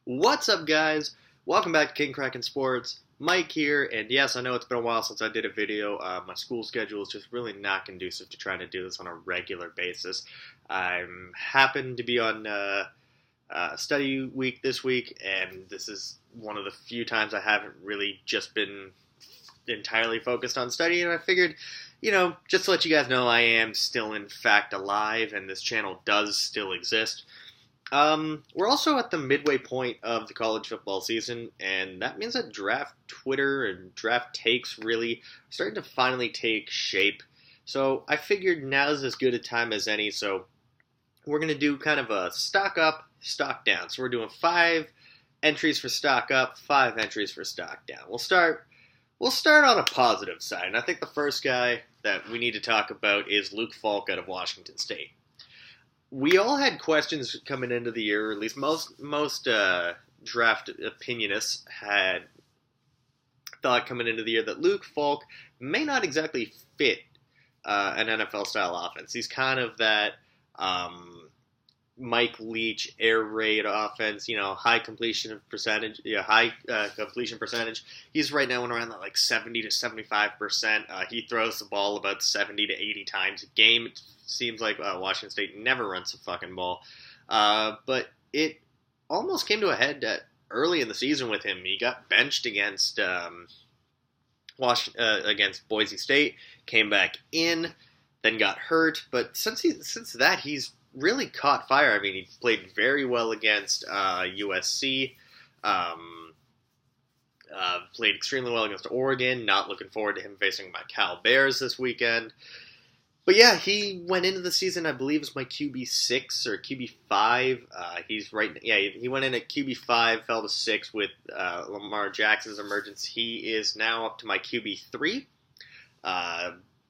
What's up, guys? Welcome back to King Kraken Sports. Mike here, and yes, I know it's been a while since I did a video. My school schedule is just really not conducive to trying to do this on a regular basis. I'm happen to be on study week this week, and this is one of the few times I haven't really just been entirely focused on study, and I figured, just to let you guys know, I am still in fact alive, and this channel does still exist. We're also at the midway point of the college football season, and that means that draft Twitter and draft takes really are starting to finally take shape. So I figured now's as good a time as any, so we're going to do kind of a stock up, stock down. So we're doing 5 entries for stock up, 5 entries for stock down. We'll start on a positive side, and I think the first guy that we need to talk about is Luke Falk out of Washington State. We all had questions coming into the year, or at least most draft opinionists had thought coming into the year that Luke Falk may not exactly fit an NFL-style offense. He's kind of that Mike Leach air raid offense, high completion percentage. He's right now around that like 70 to 75%. He throws the ball about 70 to 80 times a game. It seems like Washington State never runs the fucking ball. But it almost came to a head early in the season with him. He got benched against against Boise State, came back in, then got hurt. But since that, he's really caught fire. I mean, he played very well against USC. Played extremely well against Oregon. Not looking forward to him facing my Cal Bears this weekend. But yeah, he went into the season, I believe, as my QB6 or QB5. He went in at QB5, fell to 6 with Lamar Jackson's emergence. He is now up to my QB3.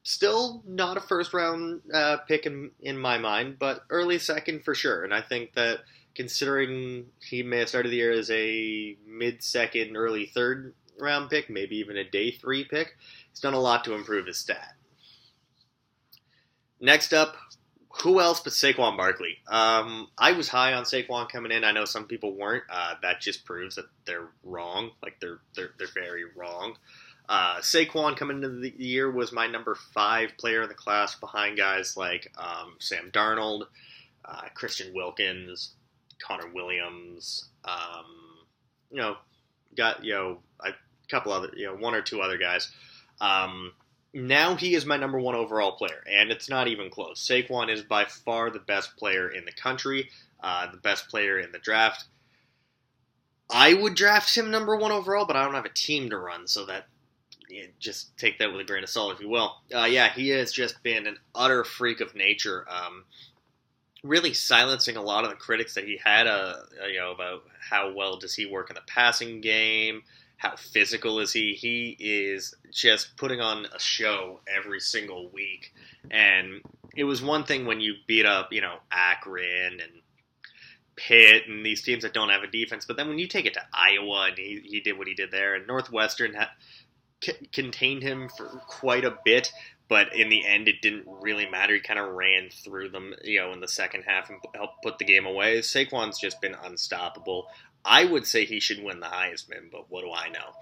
Still not a first-round pick in my mind, but early second for sure. And I think that considering he may have started the year as a mid-second, early third-round pick, maybe even a day 3 pick, he's done a lot to improve his stat. Next up, who else but Saquon Barkley? I was high on Saquon coming in. I know some people weren't. That just proves that they're wrong. Like, they're very wrong. Saquon coming into the year was my number 5 player in the class behind guys like Sam Darnold, Christian Wilkins, Connor Williams, a couple other, 1 or 2 other guys. Now he is my number 1 overall player, and it's not even close. Saquon is by far the best player in the country, the best player in the draft. I would draft him number 1 overall, but I don't have a team to run, so that just take that with a grain of salt, if you will. He has just been an utter freak of nature, really silencing a lot of the critics that he had, about how well does he work in the passing game, how physical is he. He is just putting on a show every single week, and it was one thing when you beat up, Akron and Pitt and these teams that don't have a defense, but then when you take it to Iowa, and he did what he did there, and Northwestern contained him for quite a bit, but in the end it didn't really matter. He kind of ran through them, in the second half and helped put the game away. Saquon's just been unstoppable. I would say he should win the Heisman, but what do I know?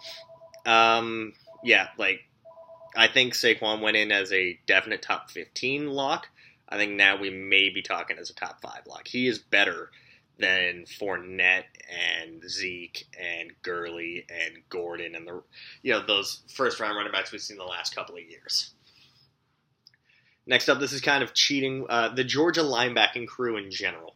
I think Saquon went in as a definite top 15 lock. I think now we may be talking as a top 5 lock. He is better than Fournette and Zeke and Gurley and Gordon and those first-round running backs we've seen the last couple of years. Next up, this is kind of cheating. The Georgia linebacking crew in general.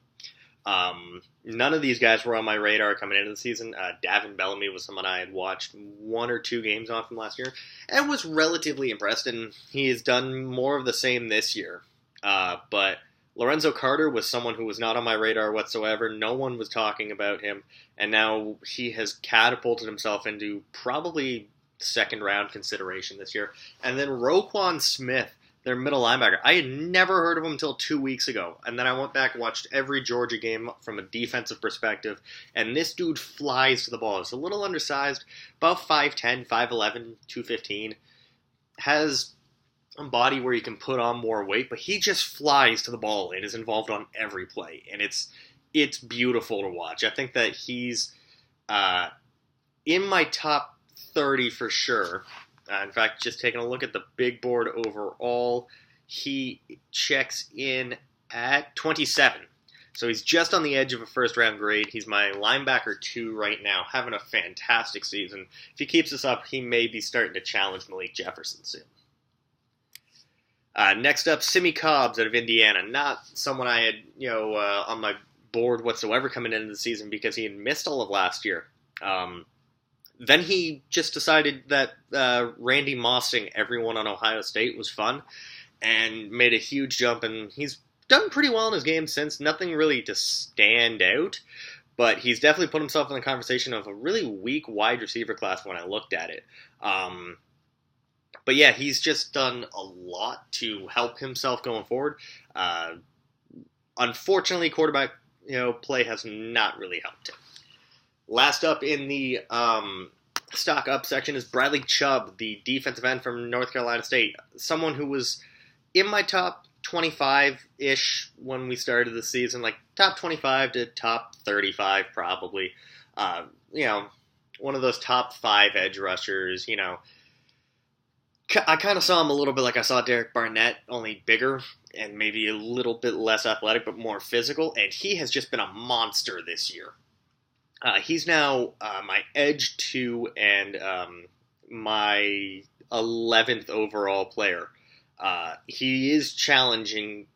None of these guys were on my radar coming into the season. Davin Bellamy was someone I had watched 1 or 2 games on from last year and was relatively impressed, and he has done more of the same this year. But Lorenzo Carter was someone who was not on my radar whatsoever. No one was talking about him, and now he has catapulted himself into probably second-round consideration this year. And then Roquan Smith, their middle linebacker. I had never heard of him until 2 weeks ago, and then I went back and watched every Georgia game from a defensive perspective, and this dude flies to the ball. He's a little undersized, about 5'10", 5'11", 215, has a body where he can put on more weight, but he just flies to the ball and is involved on every play, and it's beautiful to watch. I think that he's Uh, in my top 30 for sure. In fact, just taking a look at the big board overall, he checks in at 27. So he's just on the edge of a first-round grade. He's my linebacker 2 right now, having a fantastic season. If he keeps this up, he may be starting to challenge Malik Jefferson soon. Next up, Simi Cobbs out of Indiana. Not someone I had, on my board whatsoever coming into the season because he had missed all of last year. Then he just decided that Randy Mossing everyone on Ohio State was fun and made a huge jump, and he's done pretty well in his game since. Nothing really to stand out, but he's definitely put himself in the conversation of a really weak wide receiver class when I looked at it. But yeah, he's just done a lot to help himself going forward. Unfortunately, quarterback play has not really helped him. Last up in the stock up section is Bradley Chubb, the defensive end from North Carolina State. Someone who was in my top 25-ish when we started the season, like top 25 to top 35 probably. One of those top 5 edge rushers, I kind of saw him a little bit like I saw Derek Barnett, only bigger and maybe a little bit less athletic, but more physical, and he has just been a monster this year. He's now my edge 2 and my 11th overall player. He is challenging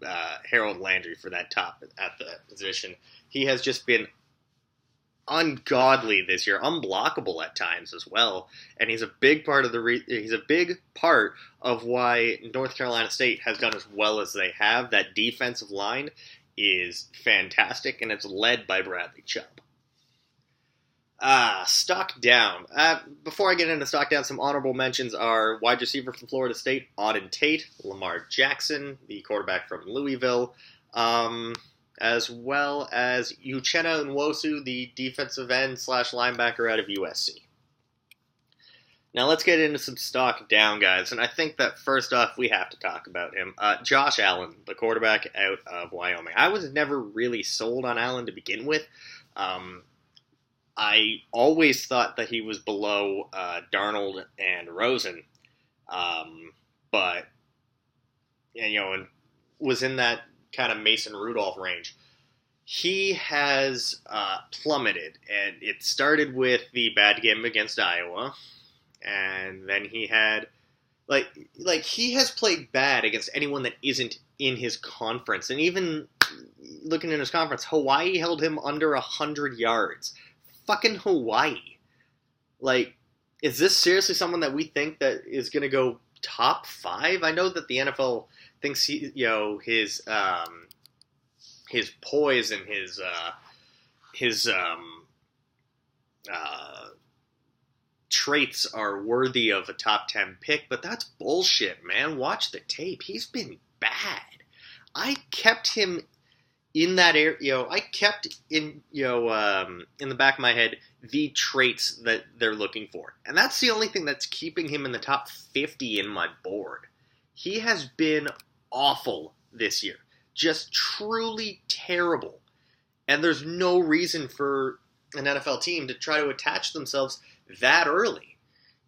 Harold Landry for that top at the position. He has just been ungodly this year, unblockable at times as well, and he's a big part of he's a big part of why North Carolina State has done as well as they have. That defensive line is fantastic, and it's led by Bradley Chubb. Stock down. Before I get into stock down, some honorable mentions are wide receiver from Florida State, Auden Tate, Lamar Jackson, the quarterback from Louisville, as well as Uchenna Nwosu, the defensive end / linebacker out of USC. Now let's get into some stock down, guys, and I think that first off we have to talk about him. Josh Allen, the quarterback out of Wyoming. I was never really sold on Allen to begin with. I always thought that he was below Darnold and Rosen, but and was in that kind of Mason Rudolph range. He has plummeted, and it started with the bad game against Iowa, and then he had like he has played bad against anyone that isn't in his conference, and even looking in his conference, Hawaii held him under 100 yards. Fucking Hawaii. Is this seriously someone that we think that is going to go top 5? I know that the NFL thinks his poise and his traits are worthy of a top 10 pick, but that's bullshit, man. Watch the tape. He's been bad. I kept him in that area, I kept in the back of my head the traits that they're looking for, and that's the only thing that's keeping him in the top 50 in my board. He has been awful this year, just truly terrible, and there's no reason for an NFL team to try to attach themselves that early.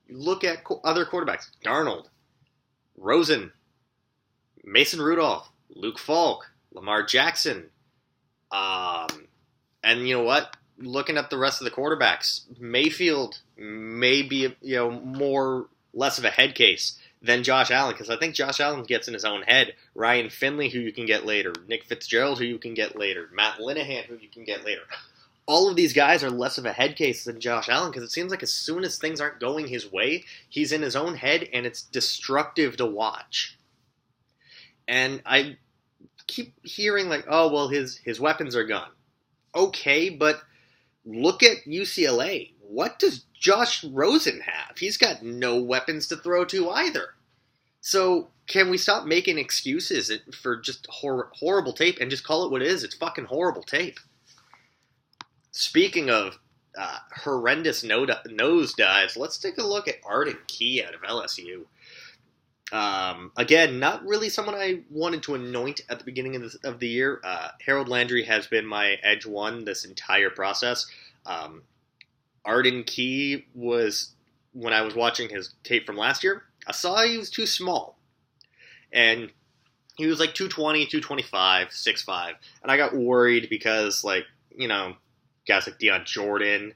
You look at other quarterbacks: Darnold, Rosen, Mason Rudolph, Luke Falk, Lamar Jackson. And you know what? Looking at the rest of the quarterbacks, Mayfield may be less of a head case than Josh Allen, because I think Josh Allen gets in his own head. Ryan Finley, who you can get later, Nick Fitzgerald, who you can get later, Matt Linehan, who you can get later. All of these guys are less of a head case than Josh Allen, because it seems like as soon as things aren't going his way, he's in his own head, and it's destructive to watch. And I keep hearing his weapons are gone. Okay, but look at UCLA. What does Josh Rosen have? He's got no weapons to throw to either. So can we stop making excuses for just horrible tape and just call it what it is? It's fucking horrible tape. Speaking of horrendous nosedives, let's take a look at Arden Key out of LSU. Again, not really someone I wanted to anoint at the beginning of the year. Harold Landry has been my edge 1 this entire process. Arden Key was, when I was watching his tape from last year, I saw he was too small. And he was like 220, 225, 6'5". And I got worried because, like, you know, guys like Deion Jordan,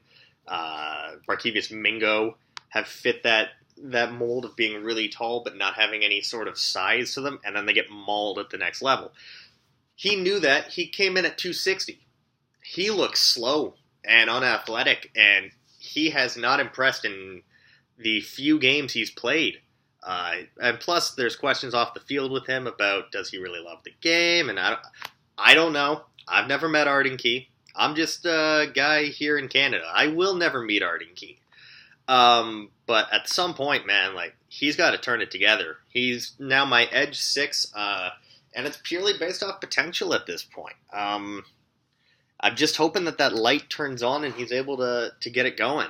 Barkevious Mingo have fit that mold of being really tall but not having any sort of size to them, and then they get mauled at the next level. He knew that. He came in at 260. He looks slow and unathletic, and he has not impressed in the few games he's played. And plus, there's questions off the field with him about does he really love the game, and I don't know. I've never met Arden Key. I'm just a guy here in Canada. I will never meet Arden Key. But at some point, man, like, he's got to turn it together. He's now my edge 6, and it's purely based off potential at this point. I'm just hoping that light turns on and he's able to get it going.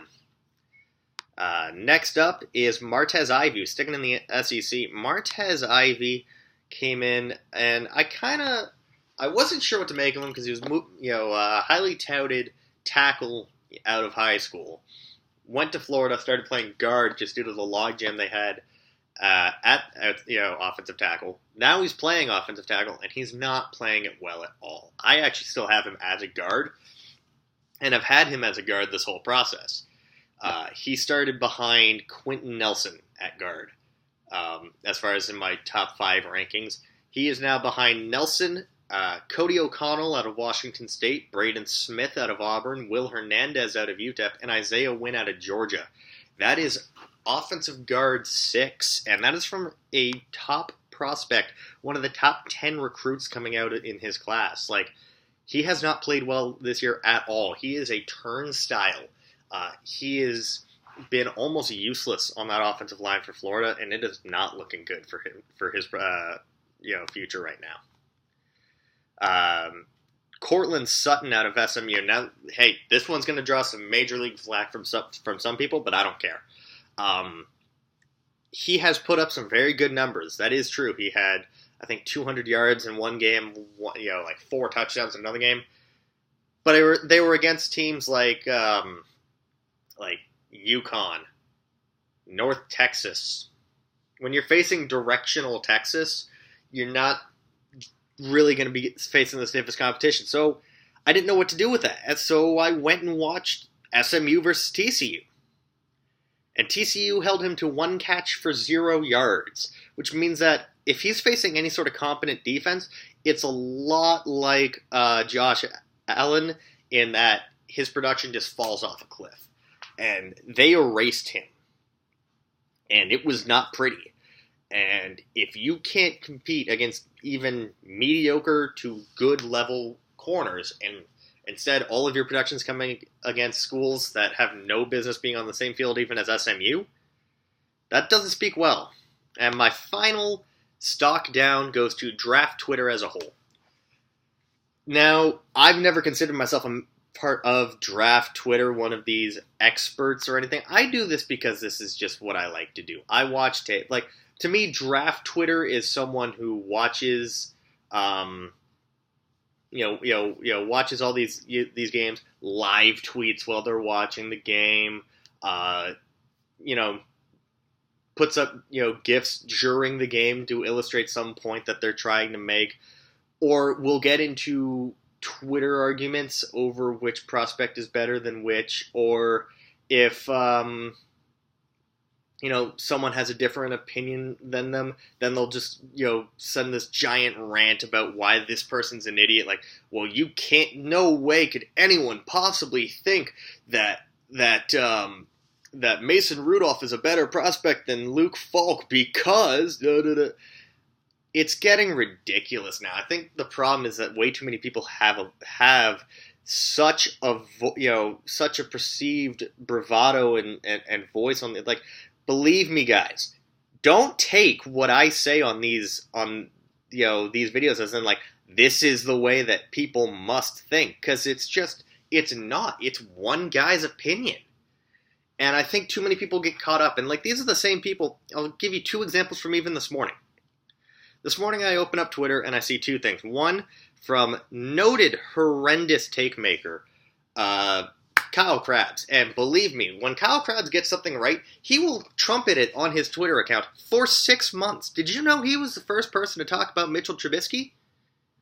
Next up is Martez Ivey, sticking in the SEC. Martez Ivey came in, and I wasn't sure what to make of him because he was, highly touted tackle out of high school. Went to Florida, started playing guard just due to the logjam they had at offensive tackle. Now he's playing offensive tackle, and he's not playing it well at all. I actually still have him as a guard, and I've had him as a guard this whole process. He started behind Quentin Nelson at guard, as far as in my top 5 rankings. He is now behind Nelson, Cody O'Connell out of Washington State, Braden Smith out of Auburn, Will Hernandez out of UTEP, and Isaiah Wynn out of Georgia. That is offensive guard 6, and that is from a top prospect, one of the top 10 recruits coming out in his class. Like, he has not played well this year at all. He is a turnstile. He has been almost useless on that offensive line for Florida, and it is not looking good for him, for his future right now. Cortland Sutton out of SMU. Now, hey, this one's going to draw some major league flack from some people, but I don't care. He has put up some very good numbers. That is true. He had, I think, 200 yards in one game, like 4 touchdowns in another game. But they were against teams like UConn, North Texas. When you're facing directional Texas, you're not really going to be facing the stiffest competition. So I didn't know what to do with that. And so I went and watched SMU versus TCU. And TCU held him to 1 catch for 0 yards, which means that if he's facing any sort of competent defense, it's a lot like Josh Allen in that his production just falls off a cliff. And they erased him. And it was not pretty. And if you can't compete against even mediocre to good level corners, and instead all of your production is coming against schools that have no business being on the same field even as SMU, that doesn't speak well. And my final stock down goes to Draft Twitter as a whole. Now, I've never considered myself a part of Draft Twitter, one of these experts or anything. I do this because this is just what I like to do. I watch tape. Like, to me, Draft Twitter is someone who watches, watches all these games, live tweets while they're watching the game, puts up, GIFs during the game to illustrate some point that they're trying to make, or will get into Twitter arguments over which prospect is better than which, or if, someone has a different opinion than them, then they'll just, send this giant rant about why this person's an idiot. Like, well, no way could anyone possibly think that Mason Rudolph is a better prospect than Luke Falk because It's getting ridiculous now. I think the problem is that way too many people have such a perceived bravado and voice on it. Like, believe me, guys, don't take what I say on these videos as in like this is the way that people must think, because it's not. It's one guy's opinion. And I think too many people get caught up. And like these are the same people. I'll give you 2 examples from even this morning. This morning I open up Twitter and I see 2 things. One, from noted horrendous take maker, Kyle Krabs. And believe me, when Kyle Krabs gets something right, he will trumpet it on his Twitter account for 6 months. Did you know he was the first person to talk about Mitchell Trubisky?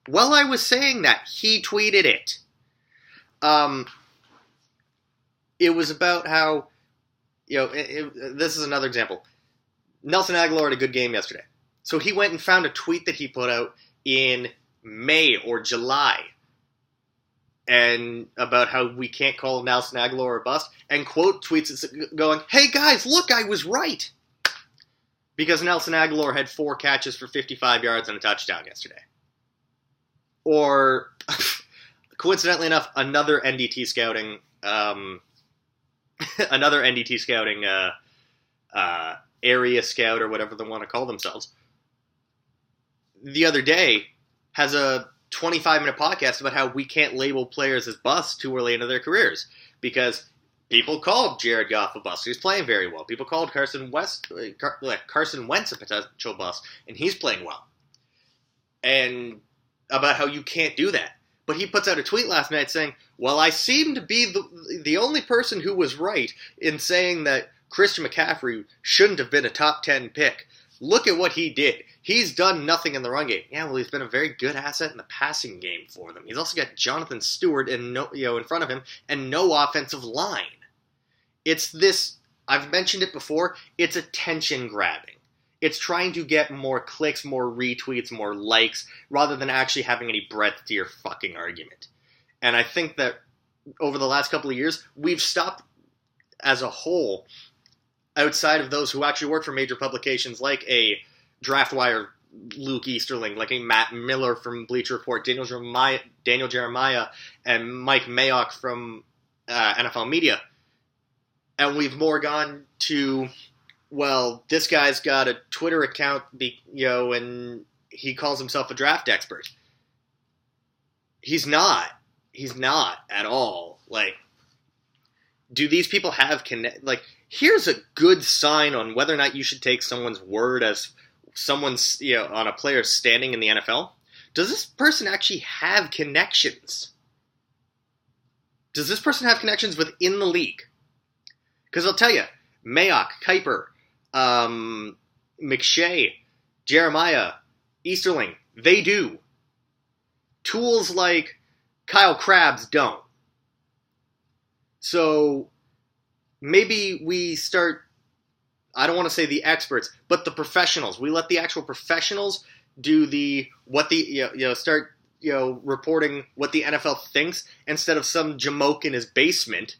While I was saying that, he tweeted it. It was about how, this is another example. Nelson Aguilar had a good game yesterday. So he went and found a tweet that he put out in May or July, and about how we can't call Nelson Aguilar a bust, and quote tweets it going, "Hey guys, look, I was right." Because Nelson Aguilar had 4 catches for 55 yards and a touchdown yesterday. Or, coincidentally enough, another NDT scouting area scout or whatever they want to call themselves, the other day has a 25-minute podcast about how we can't label players as busts too early into their careers, because people called Jared Goff a bust. He's playing very well. People called Carson Wentz a potential bust, and he's playing well. And about how you can't do that. But he puts out a tweet last night saying, well, I seem to be the only person who was right in saying that Christian McCaffrey shouldn't have been a top 10 pick. Look at what he did. He's done nothing in the run game. Yeah, well, he's been a very good asset in the passing game for them. He's also got Jonathan Stewart in front of him and no offensive line. It's this, I've mentioned it before, it's attention grabbing. It's trying to get more clicks, more retweets, more likes, rather than actually having any breadth to your fucking argument. And I think that over the last couple of years, we've stopped, as a whole, outside of those who actually work for major publications like a DraftWire Luke Easterling, like a Matt Miller from Bleacher Report, Daniel Jeremiah, and Mike Mayock from NFL Media. And we've more gone to, well, this guy's got a Twitter account, and he calls himself a draft expert. He's not. He's not at all. Like, do these people have here's a good sign on whether or not you should take someone's word as someone's, on a player standing in the NFL. Does this person actually have connections? Does this person have connections within the league? Because I'll tell you, Mayock, Kuiper, McShay, Jeremiah, Easterling, they do. Tools like Kyle Krabs don't. So maybe we start, I don't want to say the experts, but the professionals. We let the actual professionals do start reporting what the NFL thinks, instead of some jamoke in his basement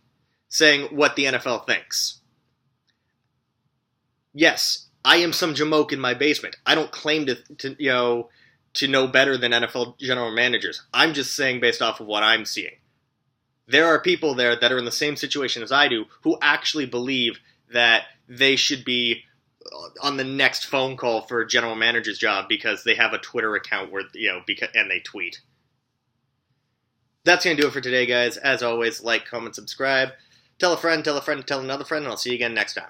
saying what the NFL thinks. Yes, I am some jamoke in my basement. I don't claim to know better than NFL general managers. I'm just saying based off of what I'm seeing. There are people there that are in the same situation as I do who actually believe that they should be on the next phone call for a general manager's job because they have a Twitter account where, and they tweet. That's going to do it for today, guys. As always, like, comment, subscribe. Tell a friend, tell another friend, and I'll see you again next time.